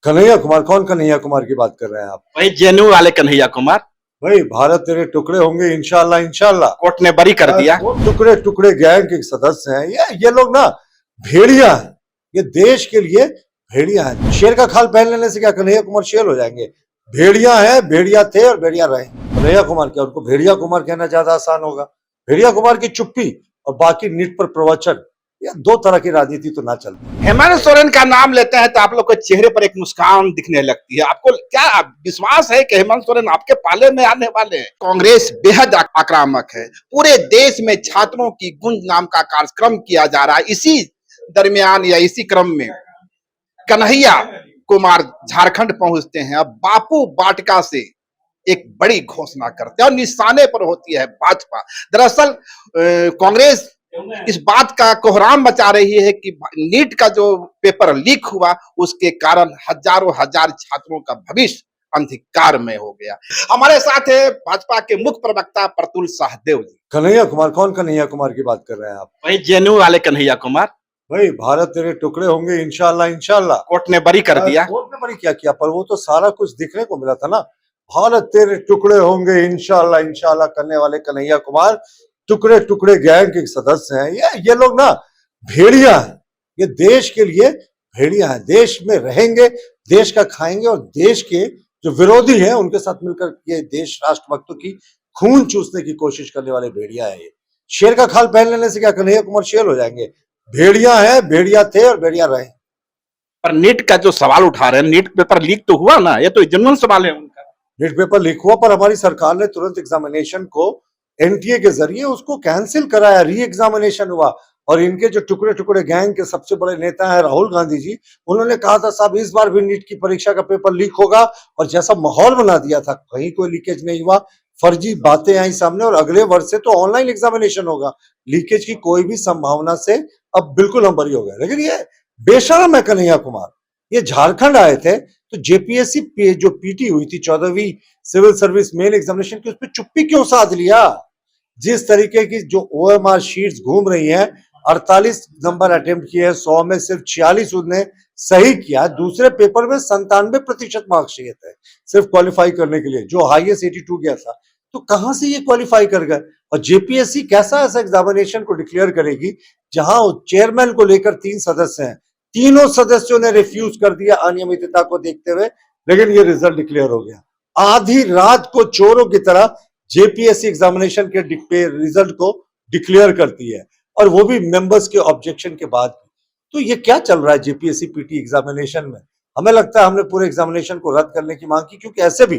कन्हैया कुमार? कौन कन्हैया कुमार की बात कर रहे हैं आप? वही जेएनयू वाले कन्हैया कुमार। भाई भारत तेरे टुकड़े होंगे इंशाल्लाह इंशाल्लाह। कोर्ट ने बरी कर दिया। वो टुकड़े टुकड़े गैंग के सदस्य हैं ये लोग ना भेड़िया हैं। ये देश के लिए भेड़िया हैं। शेर का खाल पहन लेने से क्या कन्हैया कुमार शेर हो जाएंगे? भेड़िया हैं, भेड़िया थे और भेड़िया रहे। कन्हैया कुमार क्या, उनको भेड़िया कुमार कहना ज्यादा आसान होगा? भेड़िया कुमार की चुप्पी और बाकी नीट पर प्रवचन, ये दो तरह की राजनीति तो ना चलती। हेमंत सोरेन का नाम लेते हैं तो आप लोग के चेहरे पर एक मुस्कान दिखने लगती है। आपको क्या विश्वास है कि हेमंत सोरेन आपके पाले में आने वाले हैं? कांग्रेस बेहद आक्रामक है। पूरे देश में छात्रों की गुंज नाम का कार्यक्रम किया जा रहा है। इसी दरमियान या इसी क्रम में कन्हैया कुमार झारखंड पहुंचते हैं। अब बापू वाटिका से एक बड़ी घोषणा करते हैं और निशाने पर होती है भाजपा। दरअसल कांग्रेस इस बात का कोहराम मचा रही है कि नीट का जो पेपर लीक हुआ उसके कारण हजारों हजार छात्रों का भविष्य अंधकार में हो गया। हमारे साथ है भाजपा के मुख्य प्रवक्ता प्रतुल सहदेव जी। कन्हैया कुमार? कौन कन्हैया कुमार की बात कर रहे हैं आप? वही जेएनयू वाले कन्हैया कुमार। भाई भारत तेरे टुकड़े होंगे इंशाल्लाह इंशाल्लाह। कोर्ट ने बरी कर दिया। कोर्ट ने बरी क्या किया? पर वो तो सारा कुछ दिखने को मिला था ना। भारत तेरे टुकड़े होंगे इंशाल्लाह इंशाल्लाह करने वाले कन्हैया कुमार टुकड़े टुकड़े गैंग के सदस्य हैं। ये लोग ना भेड़िया हैं। ये देश के लिए भेड़िया हैं। देश में रहेंगे, देश का खाएंगे और देश के जो विरोधी हैं उनके साथ मिलकर ये देश राष्ट्र भक्तों की खून चूसने की कोशिश करने वाले भेड़िया है। ये शेर का खाल पहन लेने से क्या कन्हैया कुमार शेर हो जाएंगे? भेड़िया है, भेड़िया थे और भेड़िया रहे। पर नीट का जो सवाल उठा रहे हैं, नीट पेपर लीक तो हुआ ना, ये तो जेन्युइन सवाल है उनका। नीट पेपर लीक हुआ पर हमारी सरकार ने तुरंत एग्जामिनेशन को एनटीए के जरिए उसको कैंसिल कराया, री एग्जामिनेशन हुआ। और इनके जो टुकड़े टुकड़े गैंग के सबसे बड़े नेता है राहुल गांधी जी, उन्होंने कहा था साहब इस बार भी नीट की परीक्षा का पेपर लीक होगा। और जैसा माहौल बना दिया था, कहीं कोई लीकेज नहीं हुआ, फर्जी बातें आई सामने और अगले वर्ष से तो ऑनलाइन एग्जामिनेशन होगा। लीकेज की कोई भी संभावना से अब बिल्कुल हम बरी हो गए। लेकिन ये बेशरम है कन्हैया कुमार। ये झारखंड आए थे तो जेपीएससी जो पीटी हुई थी 14वीं सिविल सर्विस मेन एग्जामिनेशन की, उस पर चुप्पी क्यों साध लिया? जिस तरीके की जो ओएमआर शीट्स घूम रही हैं, 48 नंबर अटेम्प्ट किए हैं, 100 में सिर्फ 46 उन्होंने सही किया। दूसरे पेपर में 97% मार्क्स चाहिए थे सिर्फ क्वालिफाई करने के लिए, जो हाईएस्ट 82 गया था। तो कहां से ये क्वालिफाई कर गए? और जेपीएससी कैसा ऐसा एग्जामिनेशन को डिक्लेयर करेगी जहां चेयरमैन को लेकर 3 सदस्य हैं, तीनों सदस्यों ने रिफ्यूज कर दिया अनियमितता को देखते हुए, लेकिन ये रिजल्ट डिक्लेयर हो गया। आधी रात को चोरों की तरह जेपीएससी एग्जामिनेशन के रिजल्ट को डिक्लेयर करती है, और वो भी मेंबर्स के ऑब्जेक्शन के बाद। तो ये क्या चल रहा है जेपीएससी पीटी एग्जामिनेशन में? हमें लगता है हमने पूरे एग्जामिनेशन को रद्द करने की मांग की, क्योंकि ऐसे भी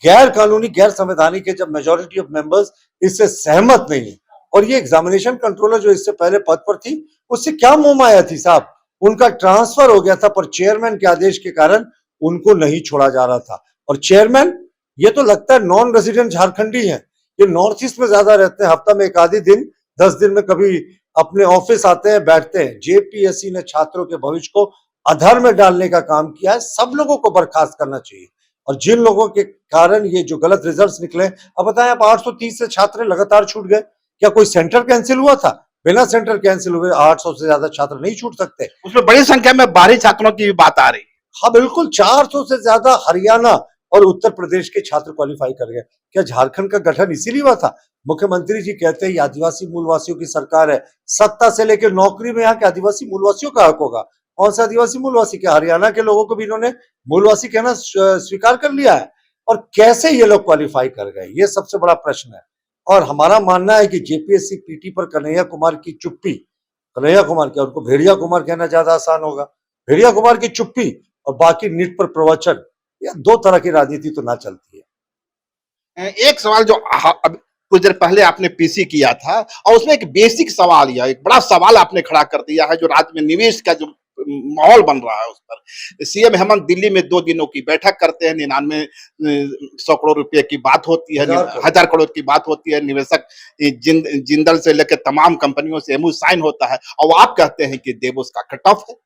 गैर कानूनी गैर संवैधानिक है जब मेजोरिटी ऑफ मेंबर्स इससे सहमत नहीं है। और ये एग्जामिनेशन कंट्रोलर जो इससे पहले पद पर थी, उससे क्या मोह माया थी साहब? उनका ट्रांसफर हो गया था, पर चेयरमैन के आदेश के कारण उनको नहीं छोड़ा जा रहा था। और चेयरमैन ये तो लगता है नॉन रेजिडेंट झारखंडी है। ये नॉर्थ ईस्ट में ज्यादा रहते हैं, हफ्ता में एक आधी दिन, 10 दिन में कभी अपने ऑफिस आते हैं, बैठते हैं। जेपीएससी ने छात्रों के भविष्य को अधर में डालने का काम किया है। सब लोगों को बर्खास्त करना चाहिए। और जिन लोगों के कारण ये जो गलत रिजल्ट्स निकले, अब बताएं आप 830 से छात्र लगातार छूट गए, क्या कोई सेंटर कैंसिल हुआ था? बिना सेंटर कैंसिल हुए 800 से ज्यादा छात्र नहीं छूट सकते। उसमें बड़ी संख्या में बाहरी छात्रों की भी बात आ रही है। हाँ बिल्कुल, 400 से ज्यादा हरियाणा और उत्तर प्रदेश के छात्र क्वालिफाई कर गए। क्या झारखंड का गठन इसीलिए हुआ था? मुख्यमंत्री जी कहते हैं आदिवासी मूलवासियों की सरकार है, सत्ता से लेकर नौकरी में यहाँ के आदिवासी मूलवासियों का हक होगा। कौन सा आदिवासी मूलवासी? क्या हरियाणा के लोगों को भी इन्होंने मूलवासी कहना स्वीकार कर लिया है? और कैसे ये लोग क्वालिफाई कर गए, ये सबसे बड़ा प्रश्न है। और हमारा मानना है कि जेपीएससी पीटी पर कन्हैया कुमार की चुप्पी, कन्हैया कुमार क्या, उनको भेड़िया कुमार कहना ज्यादा आसान होगा? भेड़िया कुमार की चुप्पी और बाकी नीट पर प्रवचन, या दो तरह की राजनीति तो ना चलती है। एक सवाल जो अब कुछ देर पहले आपने पीसी किया था, और उसमें एक बेसिक सवाल या एक बड़ा सवाल आपने खड़ा कर दिया है, जो राज्य में निवेश का जो माहौल बन रहा है उस पर। सीएम हेमंत दिल्ली में 2 दिनों की बैठक करते हैं, 99 करोड़ रुपए की बात होती है, 1000 करोड़ की बात होती है। निवेशक जिंदल से लेकर तमाम कंपनियों से एमओयू साइन होता है, और आप कहते हैं कि देवोस का कट ऑफ है।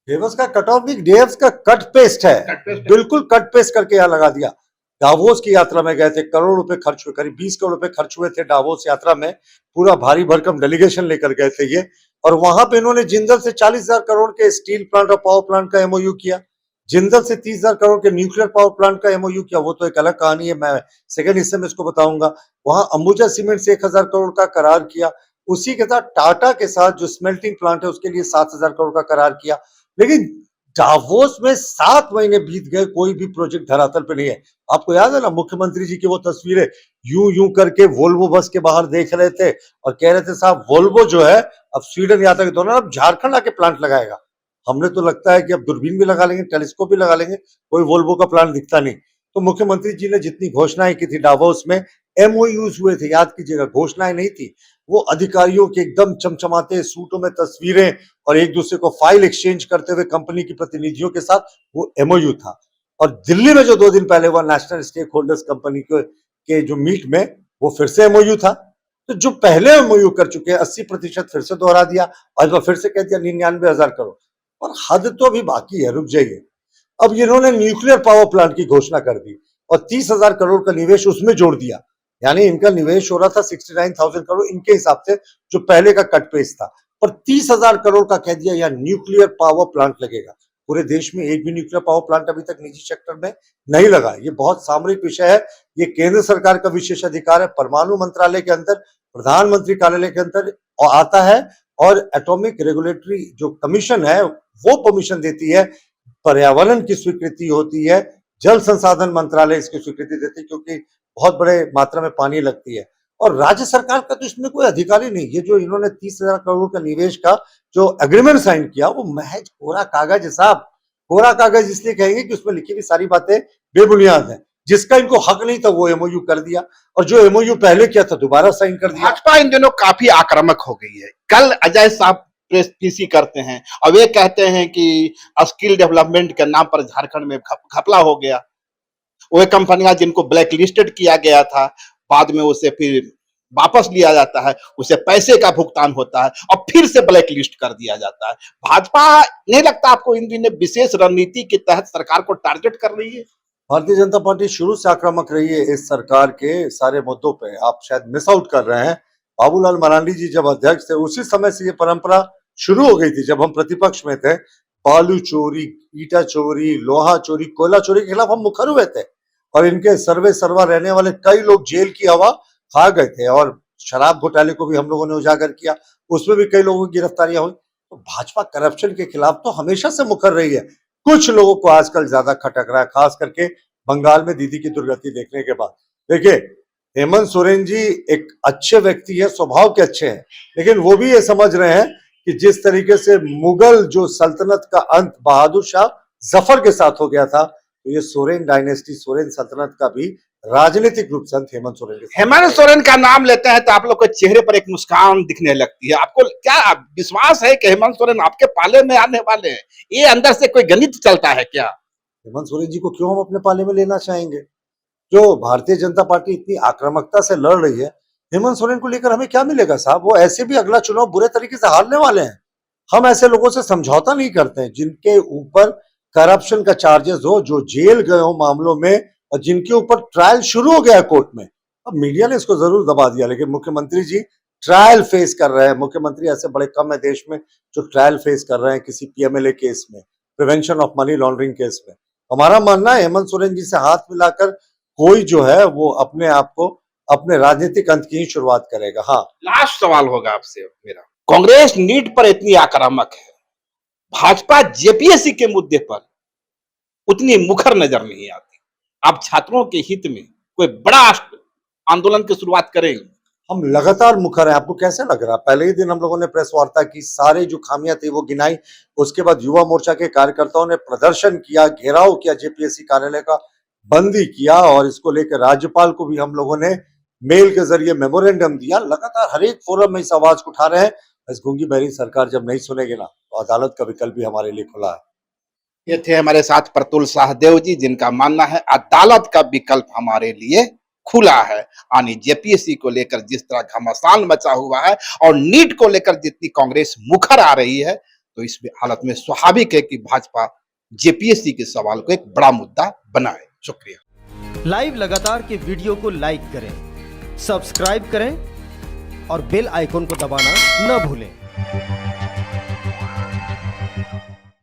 डेवस का कट ऑफ नहीं, डेव्स का कट पेस्ट है। बिल्कुल कट पेस्ट करके यहाँ लगा दिया। डावोस की यात्रा में गए थे, करोड़ रुपए खर्च हुए, करीब 20 करोड़ रुपए खर्च हुए थे डावोस यात्रा में। पूरा भारी भरकम डेलीगेशन लेकर गए थे ये, और वहां पे इन्होंने जिंदल से 40,000 करोड़ के स्टील प्लांट और पावर प्लांट का एमओयू किया। जिंदल से 30,000 करोड़ के न्यूक्लियर पावर प्लांट का एमओयू किया, वो तो एक अलग कहानी है, मैं सेकंड हिस्से में इसको बताऊंगा। वहां अंबुजा सीमेंट से 1,000 करोड़ का करार किया। उसी के साथ टाटा के साथ जो स्मेल्टिंग प्लांट है उसके लिए 7,000 करोड़ का करार किया। लेकिन डावोस में 7 महीने बीत गए, कोई भी प्रोजेक्ट धरातल पे नहीं है। आपको याद है ना, मुख्यमंत्री जी की वो तस्वीरें यूं यूं करके वोल्वो बस के बाहर देख रहे थे और कह रहे थे साहब वोल्वो जो है अब स्वीडन यात्रा के दौरान अब झारखंड आके प्लांट लगाएगा। हमने तो लगता है कि अब दूरबीन भी लगा लेंगे, टेलीस्कोप भी लगा लेंगे, कोई वोल्वो का प्लांट दिखता नहीं। तो मुख्यमंत्री जी ने जितनी घोषणाएं की थी डावोस में, एमओयूज हुए थे, याद कीजिएगा, घोषणाएं नहीं थी। वो अधिकारियों के एकदम चमचमाते सूटों में तस्वीरें और एक दूसरे को फाइल एक्सचेंज करते हुए कंपनी के प्रतिनिधियों के साथ, वो एमओयू था। और दिल्ली में जो 2 दिन पहले हुआ नेशनल स्टेक होल्डर्स कंपनी के जो मीट में, वो फिर से एमओयू था। तो जो पहले एमओयू कर चुके हैं 80% फिर से दोहरा दिया, और फिर से कह दिया 99,000 करोड़। और हद तो अभी बाकी है, रुक जाइए। अब इन्होंने न्यूक्लियर पावर प्लांट की घोषणा कर दी और 30,000 करोड़ का निवेश उसमें जोड़ दिया। यानी इनका निवेश हो रहा था 69,000 करोड़ इनके हिसाब से, जो पहले का कट पेज था, पर 30,000 करोड़ का कह दिया, या न्यूक्लियर पावर प्लांट लगेगा। पूरे देश में एक भी न्यूक्लियर पावर प्लांट अभी तक निजी सेक्टर में नहीं लगा। ये बहुत सामरिक विषय है, ये केंद्र सरकार का विशेष अधिकार है, परमाणु मंत्रालय के अंदर, प्रधानमंत्री कार्यालय के अंदर आता है, और एटॉमिक रेगुलेटरी जो कमीशन है वो परमिशन देती है। पर्यावरण की स्वीकृति होती है, जल संसाधन मंत्रालय इसकी स्वीकृति देती है, क्योंकि बहुत बड़े मात्रा में पानी लगती है। और राज्य सरकार का तो इसमें कोई अधिकार ही नहीं। ये जो इन्होंने 30,000 करोड़ का निवेश का जो एग्रीमेंट साइन किया, वो महज कोरा कागज है साहब। कोरा कागज इसलिए कहेंगे कि उसमें लिखी हुई सारी बातें बेबुनियाद हैं। जिसका इनको हक नहीं था वो एमओयू कर दिया, और जो एमओयू पहले किया था दोबारा साइन कर दिया। भाजपा इन दिनों काफी आक्रामक हो गई है। कल अजय साहब प्रेस पीसी करते हैं और वे कहते हैं कि स्किल डेवलपमेंट के नाम पर झारखंड में घपला हो गया। वो कंपनियां जिनको ब्लैक लिस्टेड किया गया था, बाद में उसे फिर वापस लिया जाता है, उसे पैसे का भुगतान होता है और फिर से ब्लैक लिस्ट कर दिया जाता है। भाजपा नहीं लगता आपको इन दिनों विशेष रणनीति के तहत सरकार को टारगेट कर रही है? भारतीय जनता पार्टी शुरू से आक्रामक रही है इस सरकार के सारे मुद्दों पे। आप शायद मिस आउट कर रहे हैं। बाबूलाल मरांडी जी जब अध्यक्ष थे, उसी समय से ये परंपरा शुरू हो गई थी, जब हम प्रतिपक्ष में थे। बालू चोरी, ईटा चोरी, लोहा चोरी, कोयला चोरी के खिलाफ हम मुखर हुए थे, और इनके सर्वे सर्वा रहने वाले कई लोग जेल की हवा खा गए थे। और शराब घोटाले को भी हम लोगों ने उजागर किया, उसमें भी कई लोगों की गिरफ्तारियां हुई। तो भाजपा करप्शन के खिलाफ तो हमेशा से मुखर रही है। कुछ लोगों को आजकल ज्यादा खटक रहा है, खास करके बंगाल में दीदी की दुर्गति देखने के बाद। देखिए, हेमंत सोरेन जी एक अच्छे व्यक्ति है, स्वभाव के अच्छे हैं, लेकिन वो भी ये समझ रहे हैं कि जिस तरीके से मुगल जो सल्तनत का अंत बहादुर शाह जफर के साथ हो गया था, तो ये सोरेन डायनेस्टी, सोरेन सल्तनत का भी राजनीतिक रूप से अंत हेमंत सोरेन के साथ। हेमंत सोरेन का नाम लेते हैं तो आप लोग के चेहरे पर एक मुस्कान दिखने लगती है। आपको क्या विश्वास है कि हेमंत सोरेन आपके पाले में आने वाले हैं? ये अंदर से कोई गणित चलता है क्या? हेमंत सोरेन जी को क्यों हम अपने पाले में लेना चाहेंगे? जो भारतीय जनता पार्टी इतनी आक्रामकता से लड़ रही है, हेमंत सोरेन को लेकर हमें क्या मिलेगा साहब? वो ऐसे भी अगला चुनाव बुरे तरीके से हारने वाले हैं। हम ऐसे लोगों से समझौता नहीं करते हैं जिनके ऊपर करप्शन का चार्जेस हो, जो जेल गए हो मामलों में, और जिनके ऊपर ट्रायल शुरू हो गया है कोर्ट में। अब मीडिया ने इसको जरूर दबा दिया, लेकिन मुख्यमंत्री जी ट्रायल फेस कर रहे हैं। मुख्यमंत्री ऐसे बड़े कम है देश में जो ट्रायल फेस कर रहे हैं किसी पीएमएलए केस में, prevention of money laundering case में। हमारा मानना है हेमंत सोरेन जी से हाथ मिलाकर कोई जो है वो अपने आप को अपने राजनीतिक अंत की शुरुआत करेगा। हाँ, लास्ट सवाल होगा आपसे मेरा। कांग्रेस नीट पर इतनी आक्रामक है, भाजपा जेपीएससी के मुद्दे पर उतनी मुखर नजर नहीं आती। आप छात्रों के हित में कोई बड़ा आंदोलन की शुरुआत करेंगे? हम लगातार मुखर हैं। आपको कैसे लग रहा? पहले ही दिन हम लोगों ने प्रेस वार्ता की, सारे जो खामियां थी वो गिनाई। उसके बाद युवा मोर्चा के कार्यकर्ताओं ने प्रदर्शन किया, घेराव किया, जेपीएससी कार्यालय का बंदी किया, और इसको लेकर राज्यपाल को भी हम लोगों ने मेल के जरिए मेमोरेंडम दिया। लगातार हर एक फोरम में इस आवाज को उठा रहे हैं। इस गूंगी बहरी सरकार जब नहीं सुनेगी ना, तो अदालत का विकल्प भी हमारे लिए खुला है। ये थे हमारे साथ प्रतुल शाहदेव जी, जिनका मानना है अदालत का विकल्प हमारे लिए खुला है। यानी जेपीएससी को लेकर जिस तरह घमासान मचा हुआ है और नीट को लेकर जितनी कांग्रेस मुखर आ रही है, तो इस हालत में स्वाभाविक है कि भाजपा जेपीएससी के सवाल को एक बड़ा मुद्दा बनाए। शुक्रिया। लाइव लगातार के वीडियो को लाइक करें, सब्सक्राइब करें और बेल आइकॉन को दबाना न भूलें।